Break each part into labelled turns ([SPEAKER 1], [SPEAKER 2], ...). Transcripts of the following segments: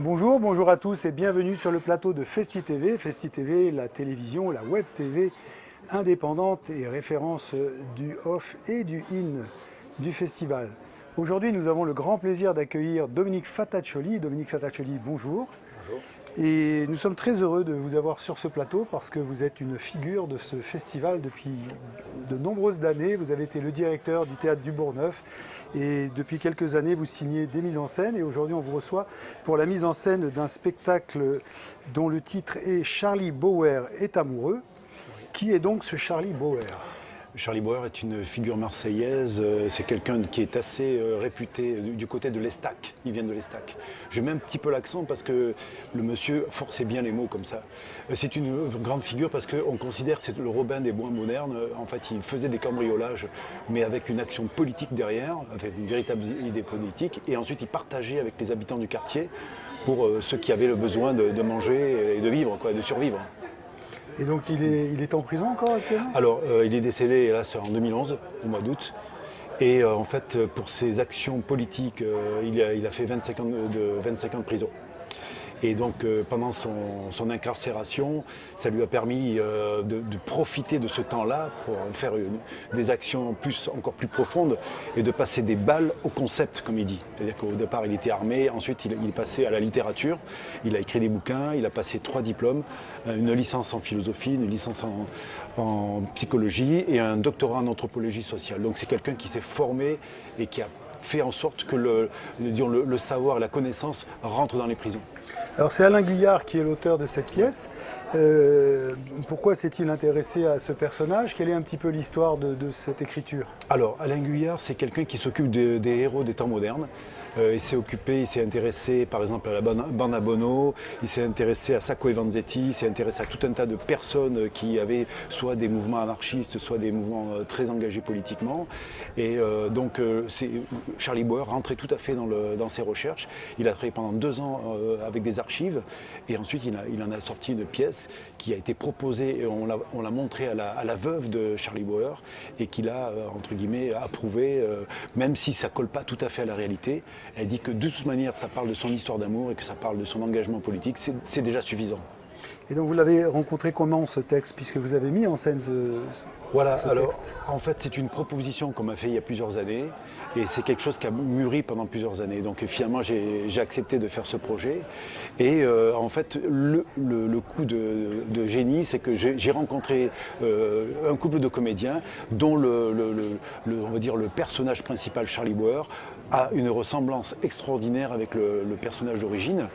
[SPEAKER 1] Bonjour à tous et bienvenue sur le plateau de Festi TV. Festi TV, la télévision, la web TV indépendante et référence du off et du in du festival. Aujourd'hui, nous avons le grand plaisir d'accueillir Dominique Fataccioli. Dominique Fataccioli, bonjour.
[SPEAKER 2] Bonjour.
[SPEAKER 1] Et nous sommes très heureux de vous avoir sur ce plateau parce que vous êtes une figure de ce festival depuis de nombreuses années. Vous avez été le directeur du Théâtre du Bourgneuf et depuis quelques années, vous signez des mises en scène. Et aujourd'hui, on vous reçoit pour la mise en scène d'un spectacle dont le titre est « Charlie Bauer est amoureux ». Qui est donc ce Charlie Bauer ?
[SPEAKER 2] Charlie Bauer est une figure marseillaise, c'est quelqu'un qui est assez réputé du côté de l'Estac, il vient de l'Estac. Je mets un petit peu l'accent parce que le monsieur forçait bien les mots comme ça. C'est une grande figure parce qu'on considère que c'est le Robin des Bois modernes. En fait, il faisait des cambriolages, mais avec une action politique derrière, avec une véritable idée politique, et ensuite il partageait avec les habitants du quartier pour ceux qui avaient le besoin de manger et de vivre, de survivre.
[SPEAKER 1] Et donc il est en prison encore actuellement ?
[SPEAKER 2] Alors, il est décédé, hélas, en 2011, au mois d'août. Et en fait, pour ses actions politiques, il a fait 25 ans de prison. Et donc, pendant son incarcération, ça lui a permis de profiter de ce temps-là pour en faire des actions encore plus profondes et de passer des balles au concept, comme il dit. C'est-à-dire qu'au départ, il était armé, ensuite il est passé à la littérature, il a écrit des bouquins, il a passé 3 diplômes, une licence en philosophie, une licence en psychologie et un doctorat en anthropologie sociale. Donc c'est quelqu'un qui s'est formé et qui a fait en sorte que le savoir et la connaissance rentrent dans les prisons.
[SPEAKER 1] Alors c'est Alain Guillard qui est l'auteur de cette pièce. Pourquoi s'est-il intéressé à ce personnage ? Quelle est un petit peu l'histoire de cette écriture ?
[SPEAKER 2] Alors Alain Guillard, c'est quelqu'un qui s'occupe des héros des temps modernes. Il s'est intéressé par exemple à la bande à Bono, il s'est intéressé à Sacco et Vanzetti, il s'est intéressé à tout un tas de personnes qui avaient soit des mouvements anarchistes, soit des mouvements très engagés politiquement. Et Charlie Bauer rentrait tout à fait dans ses recherches. Il a travaillé pendant 2 ans avec des archives et ensuite il en a sorti une pièce qui a été proposée et on l'a montrée à la veuve de Charlie Bauer et qu'il a entre guillemets approuvé, même si ça ne colle pas tout à fait à la réalité. Elle dit que de toute manière, ça parle de son histoire d'amour et que ça parle de son engagement politique. C'est déjà suffisant.
[SPEAKER 1] Et donc vous l'avez rencontré comment ce texte, puisque vous avez mis en scène ce texte ?
[SPEAKER 2] En fait, c'est une proposition qu'on m'a fait il y a plusieurs années et c'est quelque chose qui a mûri pendant plusieurs années. Donc finalement, j'ai accepté de faire ce projet. Et en fait, le coup de génie, c'est que j'ai rencontré un couple de comédiens dont on va dire le personnage principal, Charlie Bauer, a une ressemblance extraordinaire avec le personnage d'origine.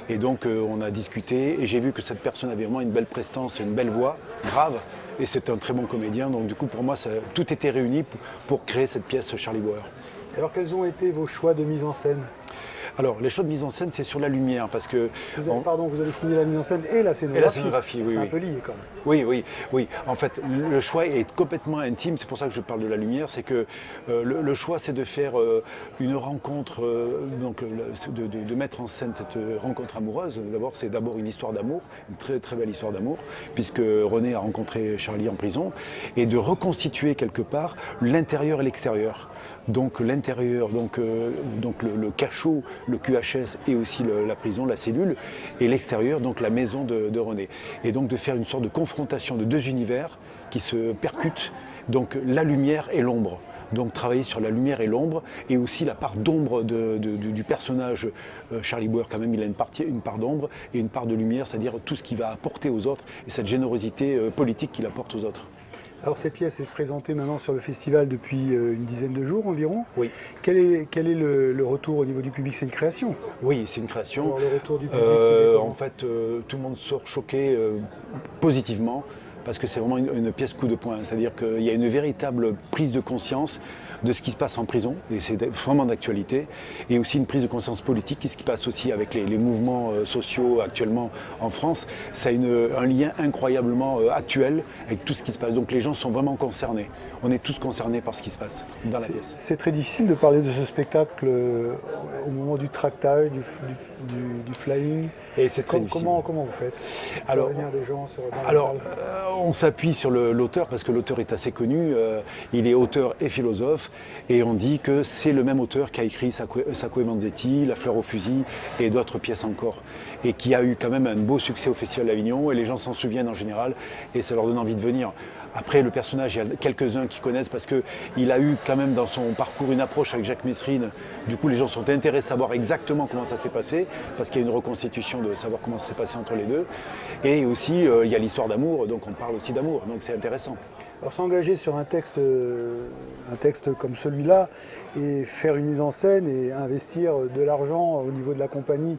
[SPEAKER 2] Et donc on a discuté et j'ai vu que cette personne avait vraiment une belle prestance et une belle voix, grave. Et c'est un très bon comédien. Donc du coup pour moi, tout était réuni pour créer cette pièce Charlie Bauer.
[SPEAKER 1] Alors quels ont été vos choix de mise en scène ?
[SPEAKER 2] Alors, les choix de mise en scène, c'est sur la lumière, parce que...
[SPEAKER 1] Vous avez signé la mise en scène et la scénographie.
[SPEAKER 2] Et la scénographie, oui.
[SPEAKER 1] C'est un peu lié, quand même.
[SPEAKER 2] Oui. En fait, le choix est complètement intime, c'est pour ça que je parle de la lumière, c'est que le choix, c'est de faire une rencontre, de mettre en scène cette rencontre amoureuse. D'abord, c'est une histoire d'amour, une très très belle histoire d'amour, puisque René a rencontré Charlie en prison, et de reconstituer quelque part l'intérieur et l'extérieur. Donc l'intérieur, le cachot, le QHS et aussi la prison, la cellule, et l'extérieur, donc la maison de René. Et donc de faire une sorte de confrontation de 2 univers qui se percutent, donc la lumière et l'ombre. Donc travailler sur la lumière et l'ombre, et aussi la part d'ombre du personnage Charlie Bauer, quand même il a une part d'ombre et une part de lumière, c'est-à-dire tout ce qu'il va apporter aux autres, et cette générosité politique qu'il apporte aux autres.
[SPEAKER 1] Alors cette pièce est présentée maintenant sur le festival depuis une dizaine de jours environ.
[SPEAKER 2] Oui.
[SPEAKER 1] Quel est le retour au niveau du public ? C'est une création ?
[SPEAKER 2] Oui, c'est une création.
[SPEAKER 1] Alors le retour du public,
[SPEAKER 2] en fait, tout le monde sort choqué positivement, parce que c'est vraiment une pièce coup de poing. C'est-à-dire qu'il y a une véritable prise de conscience de ce qui se passe en prison, et c'est vraiment d'actualité, et aussi une prise de conscience politique, ce qui se passe aussi avec les mouvements sociaux actuellement en France. Ça a un lien incroyablement actuel avec tout ce qui se passe. Donc les gens sont vraiment concernés. On est tous concernés par ce qui se passe dans la pièce.
[SPEAKER 1] C'est très difficile de parler de ce spectacle au moment du tractage, du flying.
[SPEAKER 2] Et c'est très difficile.
[SPEAKER 1] Comment vous faites ?
[SPEAKER 2] Alors,
[SPEAKER 1] venir des gens dans la salle.
[SPEAKER 2] On s'appuie sur l'auteur parce que l'auteur est assez connu. Il est auteur et philosophe. Bourneuf, et on dit que c'est le même auteur qui a écrit Sacco et Vanzetti, La fleur au fusil et d'autres pièces encore, et qui a eu quand même un beau succès au Festival d'Avignon, et les gens s'en souviennent en général, et ça leur donne envie de venir. Après, le personnage, il y a quelques-uns qui connaissent parce qu'il a eu quand même dans son parcours une approche avec Jacques Messrine. Du coup, les gens sont intéressés à savoir exactement comment ça s'est passé, parce qu'il y a une reconstitution de savoir comment ça s'est passé entre les deux. Et aussi, il y a l'histoire d'amour, donc on parle aussi d'amour, donc c'est intéressant.
[SPEAKER 1] Alors s'engager sur un texte comme celui-là et faire une mise en scène et investir de l'argent au niveau de la compagnie,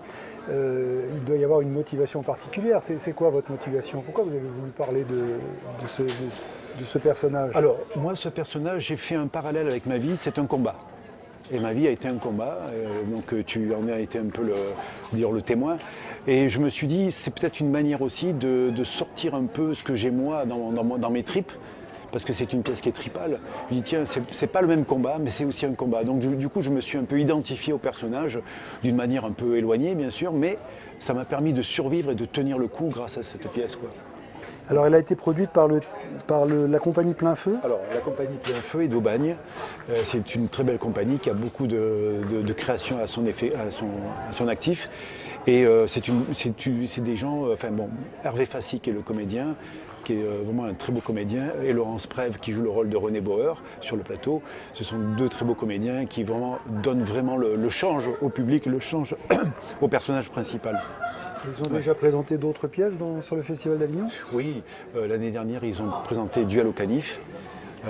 [SPEAKER 1] il doit y avoir une motivation particulière. C'est quoi votre motivation? Pourquoi vous avez voulu parler de ce personnage?
[SPEAKER 2] Alors, moi, ce personnage, j'ai fait un parallèle avec ma vie, c'est un combat. Et ma vie a été un combat, donc tu en as été un peu le témoin. Et je me suis dit, c'est peut-être une manière aussi de sortir un peu ce que j'ai moi dans mes tripes, parce que c'est une pièce qui est tripale. Je dis tiens, c'est pas le même combat, mais c'est aussi un combat. Donc du coup, je me suis un peu identifié au personnage, d'une manière un peu éloignée, bien sûr, mais ça m'a permis de survivre et de tenir le coup grâce à cette pièce, quoi.
[SPEAKER 1] Alors elle a été produite par la compagnie Plein Feu.
[SPEAKER 2] Alors la compagnie Plein Feu est d'Aubagne. C'est une très belle compagnie qui a beaucoup de créations à son actif. Et c'est des gens, Hervé Fassi qui est le comédien, qui est vraiment un très beau comédien, et Laurence Prève qui joue le rôle de René Bauer sur le plateau. Ce sont deux très beaux comédiens qui donnent vraiment le change au public, le change au personnage principal.
[SPEAKER 1] Ils ont déjà présenté d'autres pièces sur le Festival d'Avignon?
[SPEAKER 2] Oui, l'année dernière, ils ont présenté Duel au canif,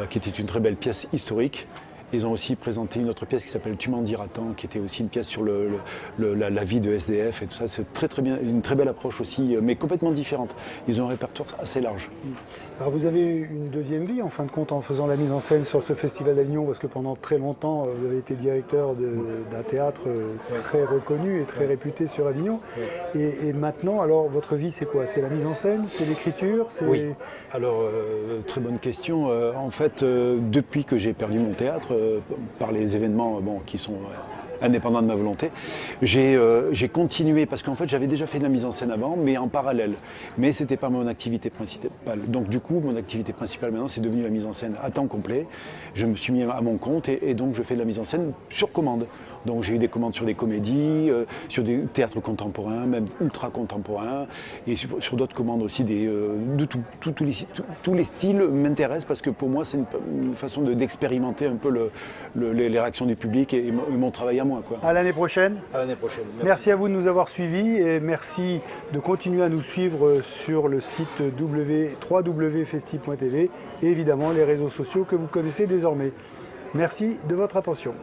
[SPEAKER 2] qui était une très belle pièce historique. Ils ont aussi présenté une autre pièce qui s'appelle Tu m'en diras tant, qui était aussi une pièce sur la vie de SDF et tout ça. C'est très très bien, une très belle approche aussi, mais complètement différente. Ils ont un répertoire assez large.
[SPEAKER 1] Alors vous avez eu une deuxième vie en fin de compte en faisant la mise en scène sur ce Festival d'Avignon, parce que pendant très longtemps vous avez été directeur d'un théâtre très reconnu et très réputé sur Avignon. Et maintenant, alors votre vie c'est quoi? C'est la mise en scène? C'est l'écriture?
[SPEAKER 2] Oui. Alors très bonne question. En fait, depuis que j'ai perdu mon théâtre, par les événements qui sont indépendants de ma volonté, j'ai continué, parce qu'en fait j'avais déjà fait de la mise en scène avant, mais en parallèle. Mais ce n'était pas mon activité principale. Donc du coup, mon activité principale maintenant, c'est devenu la mise en scène à temps complet. Je me suis mis à mon compte et donc je fais de la mise en scène sur commande. Donc j'ai eu des commandes sur des comédies, sur des théâtres contemporains, même ultra contemporains, et sur d'autres commandes aussi, de tous les styles m'intéressent, parce que pour moi c'est une façon d'expérimenter un peu les réactions du public et mon travail à moi, quoi.
[SPEAKER 1] À l'année prochaine.
[SPEAKER 2] À l'année prochaine.
[SPEAKER 1] Merci à vous de nous avoir suivis et merci de continuer à nous suivre sur le site www.festi.tv et évidemment les réseaux sociaux que vous connaissez désormais. Merci de votre attention.